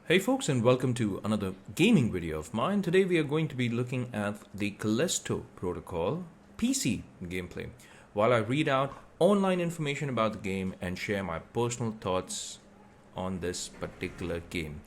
Hey folks, and welcome to another gaming video of mine. Today we are going to be looking at the Callisto Protocol PC gameplay while I read out online information about the game and share my personal thoughts on this particular game.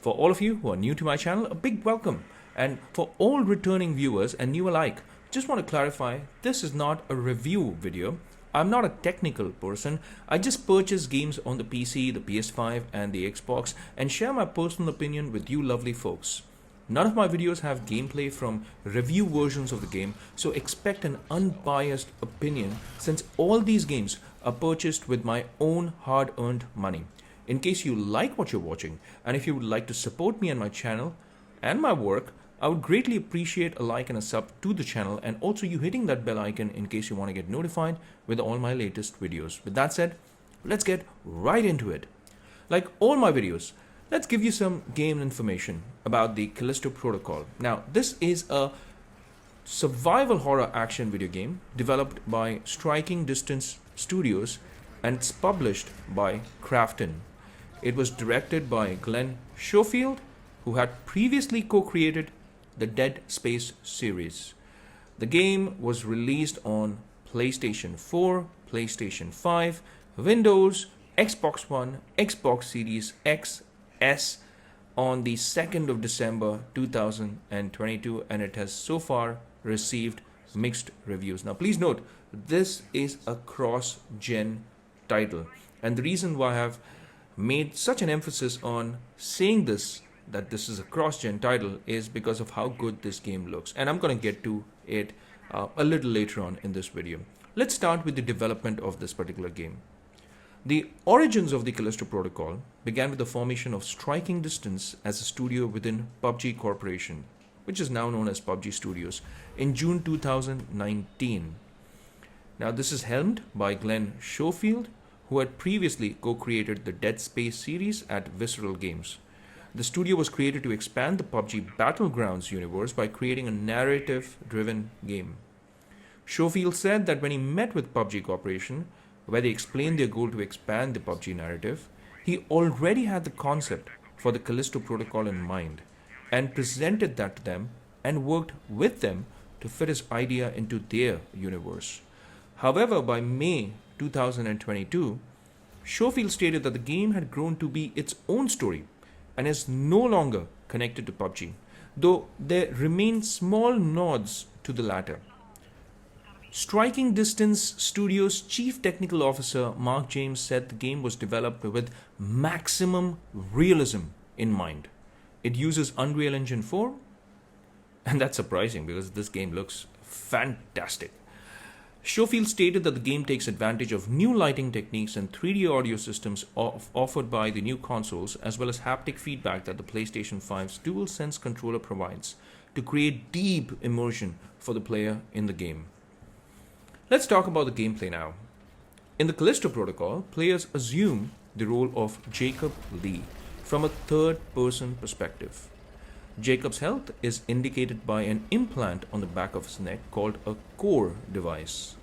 For all of you who are new to my channel, a big welcome. And for all returning viewers and new alike, just want to clarify, this is not a review video. I'm not a technical person. I just purchase games on the PC, the PS5 and the Xbox and share my personal opinion with you lovely folks. None of my videos have gameplay from review versions of the game, so expect an unbiased opinion since all these games are purchased with my own hard-earned money. In case you like what you're watching and if you would like to support me and my channel and my work, I would greatly appreciate a like and a sub to the channel and also you hitting that bell icon in case you want to get notified with all my latest videos. With that said, let's get right into it. Like all my videos, let's give you some game information about the Callisto Protocol. Now, this is a survival horror action video game developed by Striking Distance Studios and it's published by Krafton. It was directed by Glen Schofield, who had previously co-created the Dead Space series. The game was released on PlayStation 4, PlayStation 5, Windows, Xbox One, Xbox Series X, S on the 2nd of December 2022 and it has so far received mixed reviews. Now please note, this is a cross-gen title and the reason why I have made such an emphasis on saying that this is a cross-gen title is because of how good this game looks, and I'm going to get to it a little later on in this video. Let's start with the development of this particular game. The origins of the Callisto Protocol began with the formation of Striking Distance as a studio within PUBG Corporation, which is now known as PUBG Studios, in June 2019. Now this is helmed by Glen Schofield, who had previously co-created the Dead Space series at Visceral Games. The studio was created to expand the PUBG Battlegrounds universe by creating a narrative-driven game. Schofield said that when he met with PUBG Corporation, where they explained their goal to expand the PUBG narrative, he already had the concept for the Callisto Protocol in mind and presented that to them and worked with them to fit his idea into their universe. However, by May 2022, Schofield stated that the game had grown to be its own story and is no longer connected to PUBG, though there remain small nods to the latter. Striking Distance Studios' Chief Technical Officer Mark James said the game was developed with maximum realism in mind. It uses Unreal Engine 4, and that's surprising because this game looks fantastic. Schofield stated that the game takes advantage of new lighting techniques and 3D audio systems offered by the new consoles, as well as haptic feedback that the PlayStation 5's DualSense controller provides to create deep immersion for the player in the game. Let's talk about the gameplay now. In the Callisto Protocol, players assume the role of Jacob Lee from a third-person perspective. Jacob's health is indicated by an implant on the back of his neck called a C.O.R.E device.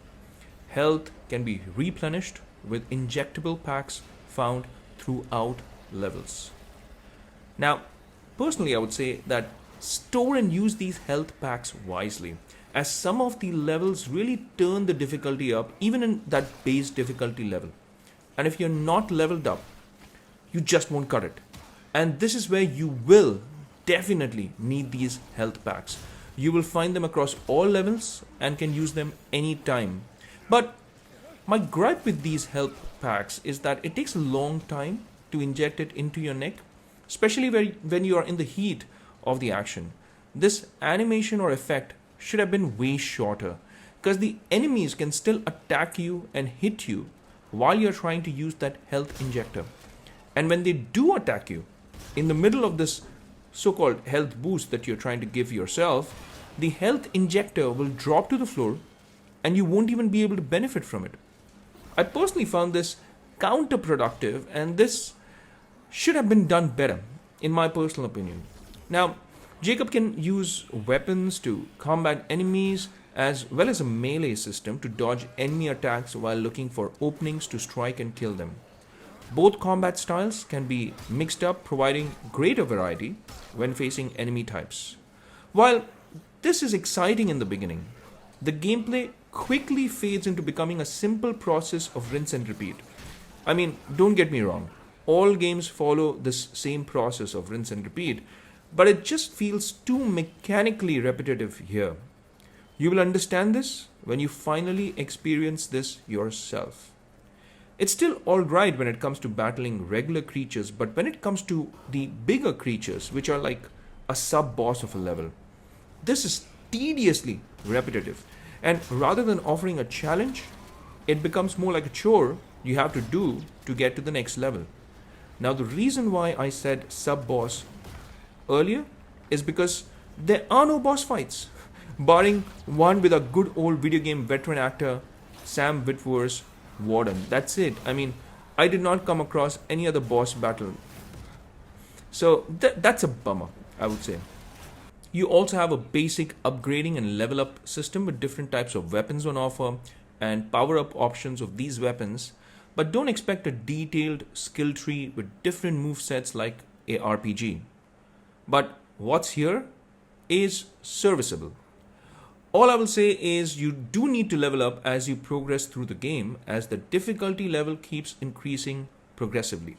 Health can be replenished with injectable packs found throughout levels. Now, personally, I would say that store and use these health packs wisely, as some of the levels really turn the difficulty up even in that base difficulty level. And if you're not leveled up, you just won't cut it. And this is where you will definitely need these health packs. You will find them across all levels and can use them anytime. But my gripe with these health packs is that it takes a long time to inject it into your neck, especially when you are in the heat of the action. This animation or effect should have been way shorter because the enemies can still attack you and hit you while you're trying to use that health injector. And when they do attack you, in the middle of this so-called health boost that you're trying to give yourself, the health injector will drop to the floor and you won't even be able to benefit from it. I personally found this counterproductive and this should have been done better, in my personal opinion. Now, Jacob can use weapons to combat enemies as well as a melee system to dodge enemy attacks while looking for openings to strike and kill them. Both combat styles can be mixed up, providing greater variety when facing enemy types. While this is exciting in the beginning, the gameplay quickly fades into becoming a simple process of rinse and repeat. I mean, don't get me wrong, all games follow this same process of rinse and repeat, but it just feels too mechanically repetitive here. You will understand this when you finally experience this yourself. It's still alright when it comes to battling regular creatures, but when it comes to the bigger creatures, which are like a sub boss of a level, this is tediously repetitive. And rather than offering a challenge, it becomes more like a chore you have to do to get to the next level. Now, the reason why I said sub boss earlier is because there are no boss fights, barring one with a good old video game veteran actor, Sam Witwer's Warden. That's it. I mean, I did not come across any other boss battle. So that's a bummer, I would say. You also have a basic upgrading and level up system with different types of weapons on offer and power up options of these weapons, but don't expect a detailed skill tree with different movesets like a RPG. But what's here is serviceable. All I will say is you do need to level up as you progress through the game, as the difficulty level keeps increasing progressively.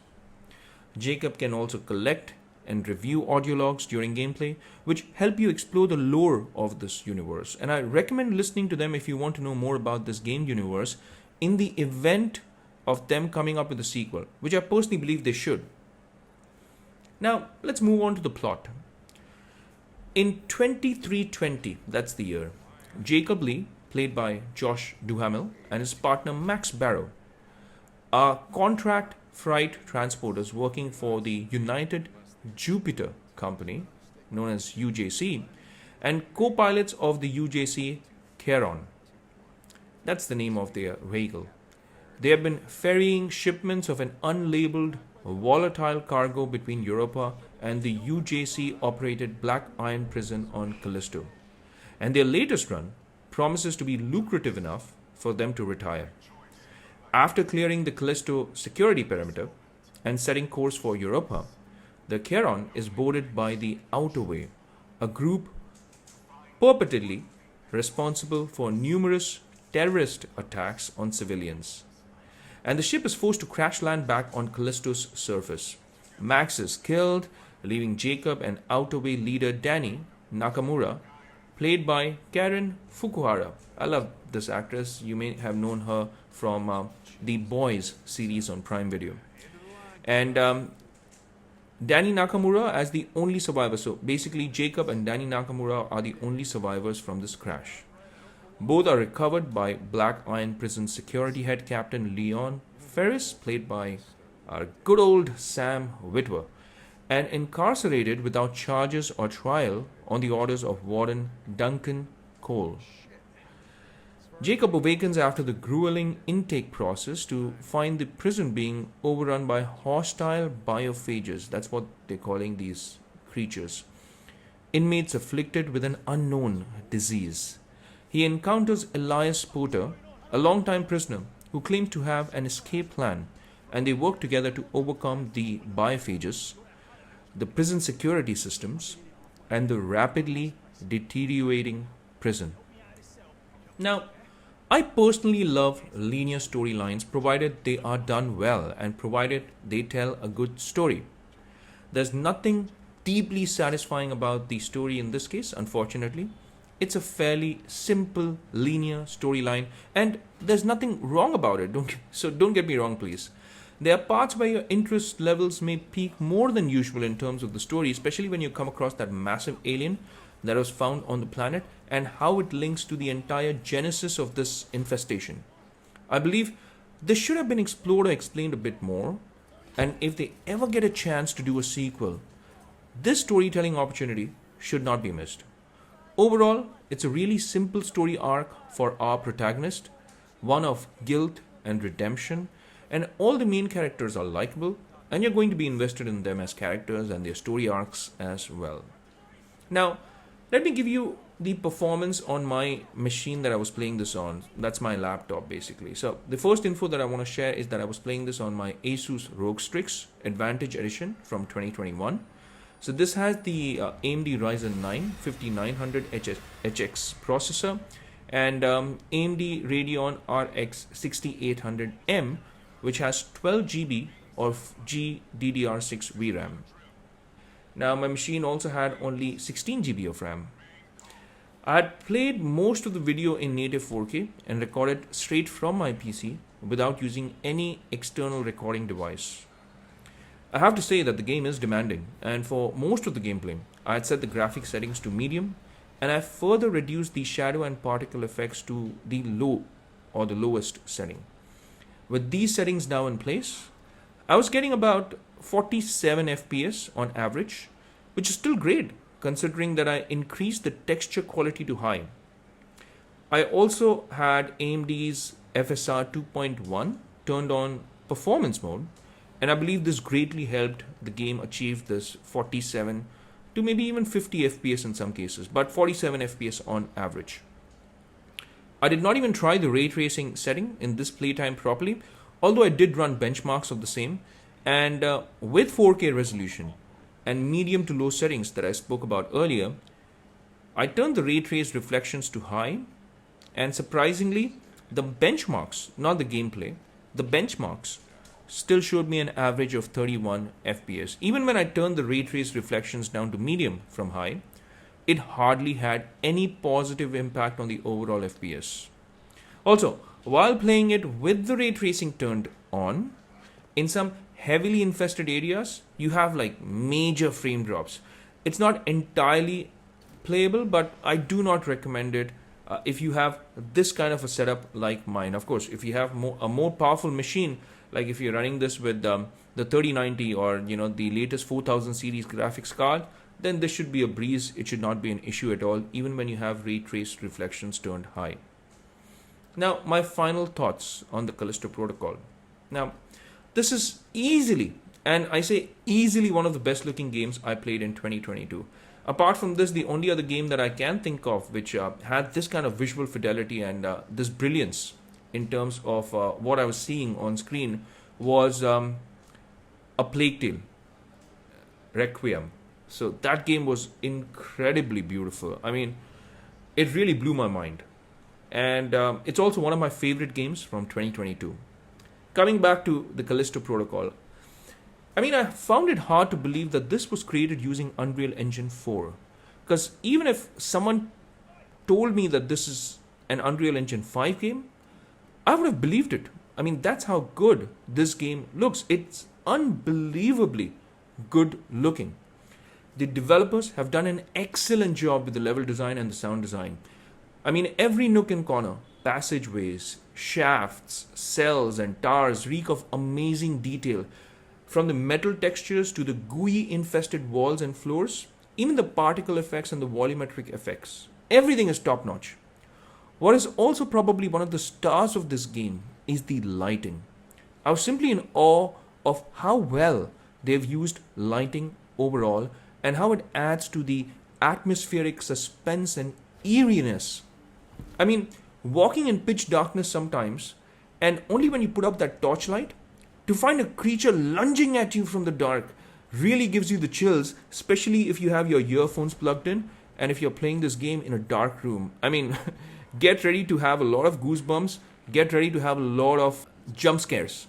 Jacob can also collect and review audio logs during gameplay, which help you explore the lore of this universe. And I recommend listening to them if you want to know more about this game universe in the event of them coming up with a sequel, which I personally believe they should. Now, let's move on to the plot. In 2320, that's the year, Jacob Lee, played by Josh Duhamel, and his partner Max Barrow are contract freight transporters working for the United Jupiter Company, known as UJC, and co-pilots of the UJC C.O.R.E. That's the name of their vehicle. They have been ferrying shipments of an unlabeled volatile cargo between Europa and the UJC-operated Black Iron prison on Callisto. And their latest run promises to be lucrative enough for them to retire. After clearing the Callisto security perimeter and setting course for Europa, the C.O.R.E. is boarded by the Outer Way, a group purportedly responsible for numerous terrorist attacks on civilians. And the ship is forced to crash land back on Callisto's surface. Max is killed, leaving Jacob and Outer Way leader Danny Nakamura, played by Karen Fukuhara. I love this actress. You may have known her from the Boys series on Prime Video. And Danny Nakamura as the only survivor. So basically, Jacob and Danny Nakamura are the only survivors from this crash. Both are recovered by Black Iron Prison security head Captain Leon Ferris, played by our good old Sam Witwer, and incarcerated without charges or trial on the orders of Warden Duncan Cole. Jacob awakens after the grueling intake process to find the prison being overrun by hostile biophages. That's what they're calling these creatures. Inmates afflicted with an unknown disease. He encounters Elias Porter, a longtime prisoner who claims to have an escape plan, and they work together to overcome the biophages, the prison security systems, and the rapidly deteriorating prison. Now, I personally love linear storylines provided they are done well and provided they tell a good story. There's nothing deeply satisfying about the story in this case, unfortunately. It's a fairly simple linear storyline and there's nothing wrong about it. Don't get me wrong, please. There are parts where your interest levels may peak more than usual in terms of the story, especially when you come across that massive alien that was found on the planet and how it links to the entire genesis of this infestation. I believe this should have been explored or explained a bit more, and if they ever get a chance to do a sequel, this storytelling opportunity should not be missed. Overall, it's a really simple story arc for our protagonist, one of guilt and redemption, and all the main characters are likable, and you're going to be invested in them as characters and their story arcs as well. Now, let me give you the performance on my machine that I was playing this on. That's my laptop basically. So the first info that I want to share is that I was playing this on my Asus ROG Strix Advantage Edition from 2021. So this has the AMD Ryzen 9 5900 HX processor and AMD Radeon RX 6800M, which has 12 GB of GDDR6 VRAM. Now my machine also had only 16 GB of RAM. I had played most of the video in native 4K and recorded straight from my PC without using any external recording device. I have to say that the game is demanding, and for most of the gameplay, I had set the graphics settings to medium, and I further reduced the shadow and particle effects to the low or the lowest setting. With these settings now in place, I was getting about 47 FPS on average, which is still great considering that I increased the texture quality to high. I also had AMD's FSR 2.1 turned on performance mode, and I believe this greatly helped the game achieve this 47 to maybe even 50 FPS in some cases, but 47 FPS on average. I did not even try the ray tracing setting in this playtime properly, although I did run benchmarks of the same, and with 4K resolution and medium to low settings that I spoke about earlier, I turned the ray trace reflections to high, and surprisingly, the benchmarks, not the gameplay, the benchmarks still showed me an average of 31 FPS. Even when I turned the ray trace reflections down to medium from high, it hardly had any positive impact on the overall FPS. Also, while playing it with the ray tracing turned on, in some heavily infested areas, you have like major frame drops. It's not entirely playable, but I do not recommend it if you have this kind of a setup like mine. Of course, if you have a more powerful machine, like if you're running this with the 3090 or the latest 4000 series graphics card, then this should be a breeze. It should not be an issue at all, even when you have ray traced reflections turned high. Now, my final thoughts on the Callisto Protocol. Now, this is easily, and I say easily, one of the best looking games I played in 2022. Apart from this, the only other game that I can think of which had this kind of visual fidelity and this brilliance in terms of what I was seeing on screen was A Plague Tale Requiem. So that game was incredibly beautiful. I mean, it really blew my mind. And it's also one of my favorite games from 2022. Coming back to the Callisto Protocol, I mean, I found it hard to believe that this was created using Unreal Engine 4. Because even if someone told me that this is an Unreal Engine 5 game, I would have believed it. I mean, that's how good this game looks. It's unbelievably good looking. The developers have done an excellent job with the level design and the sound design. I mean, every nook and corner, passageways, shafts, cells, and towers reek of amazing detail. From the metal textures to the gooey infested walls and floors, even the particle effects and the volumetric effects. Everything is top notch. What is also probably one of the stars of this game is the lighting. I was simply in awe of how well they've used lighting overall and how it adds to the atmospheric suspense and eeriness. I mean, walking in pitch darkness sometimes, and only when you put up that torchlight, to find a creature lunging at you from the dark really gives you the chills, especially if you have your earphones plugged in and if you're playing this game in a dark room. I mean, get ready to have a lot of goosebumps, get ready to have a lot of jump scares.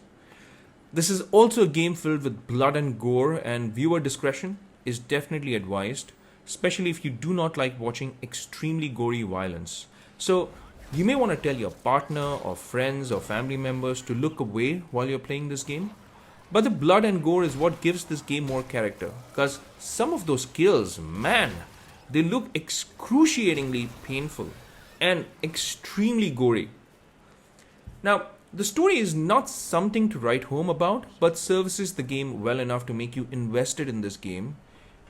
This is also a game filled with blood and gore, and viewer discretion is definitely advised, especially if you do not like watching extremely gory violence. So you may want to tell your partner or friends or family members to look away while you're playing this game. But the blood and gore is what gives this game more character, because some of those kills, man, they look excruciatingly painful and extremely gory. Now, the story is not something to write home about, but services the game well enough to make you invested in this game,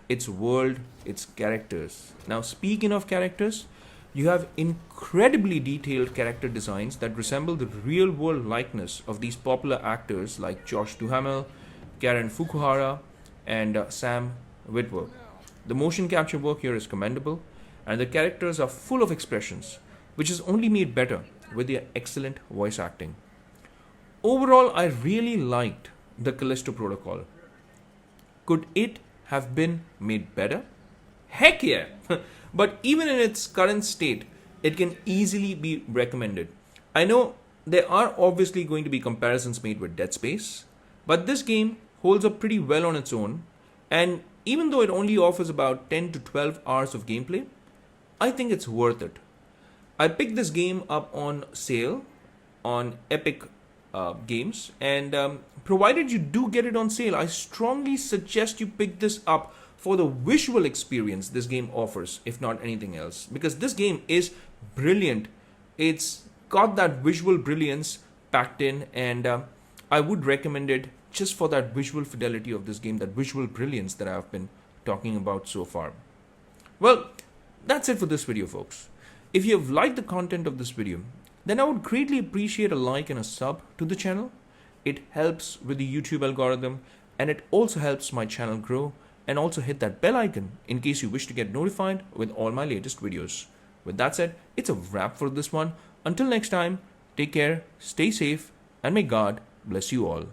its world, its characters. Now, speaking of characters, you have incredibly detailed character designs that resemble the real-world likeness of these popular actors like Josh Duhamel, Karen Fukuhara, and Sam Witwer. The motion capture work here is commendable, and the characters are full of expressions, which is only made better with their excellent voice acting. Overall, I really liked the Callisto Protocol. Could it have been made better? Heck yeah! But even in its current state, it can easily be recommended. I know there are obviously going to be comparisons made with Dead Space, but this game holds up pretty well on its own, and even though it only offers about 10 to 12 hours of gameplay, I think it's worth it. I picked this game up on sale on Epic Games, and provided you do get it on sale, I strongly suggest you pick this up for the visual experience this game offers, if not anything else, because this game is brilliant. It's got that visual brilliance packed in, and I would recommend it just for that visual fidelity of this game, that visual brilliance that I've been talking about so far. Well, that's it for this video, folks. If you have liked the content of this video, then I would greatly appreciate a like and a sub to the channel. It helps with the YouTube algorithm, and it also helps my channel grow, and also hit that bell icon in case you wish to get notified with all my latest videos. With that said, it's a wrap for this one. Until next time, take care, stay safe, and may God bless you all.